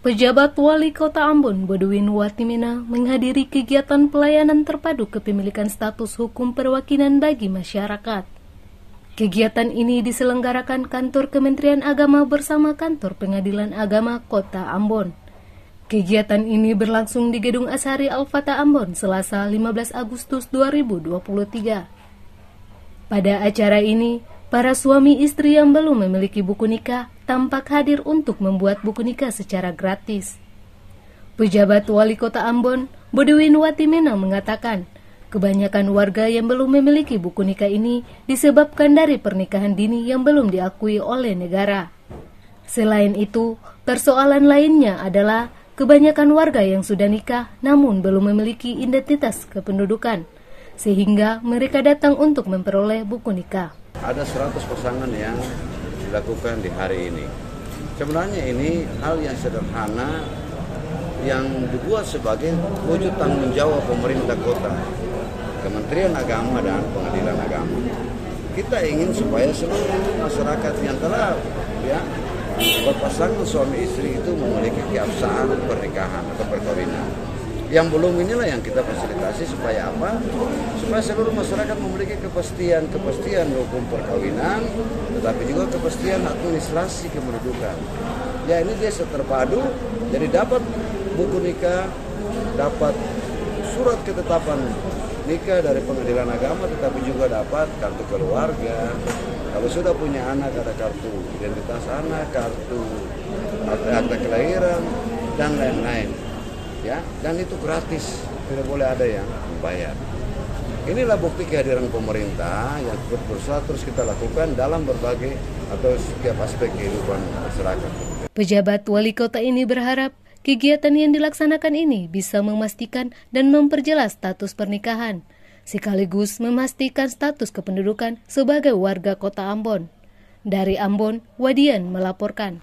Pejabat Wali Kota Ambon, Bodwin Watimena, menghadiri kegiatan pelayanan terpadu kepemilikan status hukum perwakilan bagi masyarakat. Kegiatan ini diselenggarakan Kantor Kementerian Agama bersama Kantor Pengadilan Agama Kota Ambon. Kegiatan ini berlangsung di Gedung Ashari Al-Fatah Ambon, Selasa 15 Agustus 2023. Pada acara ini, para suami istri yang belum memiliki buku nikah tampak hadir untuk membuat buku nikah secara gratis. Pejabat Wali Kota Ambon, Bodwin Watimena mengatakan, kebanyakan warga yang belum memiliki buku nikah ini disebabkan dari pernikahan dini yang belum diakui oleh negara. Selain itu, persoalan lainnya adalah kebanyakan warga yang sudah nikah namun belum memiliki identitas kependudukan, sehingga mereka datang untuk memperoleh buku nikah. Ada 100 pasangan yang dilakukan di hari ini. Sebenarnya ini hal yang sederhana yang dibuat sebagai wujud tanggung jawab pemerintah kota, Kementerian Agama dan Pengadilan Agama. Kita ingin supaya seluruh masyarakat yang telah berpasangan suami istri itu memiliki keabsahan pernikahan atau perkawinan. Yang belum inilah yang kita fasilitasi supaya apa? Supaya seluruh masyarakat memiliki kepastian hukum perkawinan, tetapi juga kepastian administrasi kependudukan. Ya, ini dia terpadu, jadi dapat buku nikah, dapat surat ketetapan nikah dari Pengadilan Agama, tetapi juga dapat kartu keluarga. Kalau sudah punya anak, ada kartu identitas anak, kartu akta kelahiran, dan lain-lain. Ya, dan itu gratis, tidak boleh ada yang membayar. Inilah bukti kehadiran pemerintah yang berusaha terus kita lakukan dalam berbagai atau setiap aspek kehidupan masyarakat. Pejabat Wali Kota ini berharap kegiatan yang dilaksanakan ini bisa memastikan dan memperjelas status pernikahan, sekaligus memastikan status kependudukan sebagai warga Kota Ambon. Dari Ambon, Wadian melaporkan.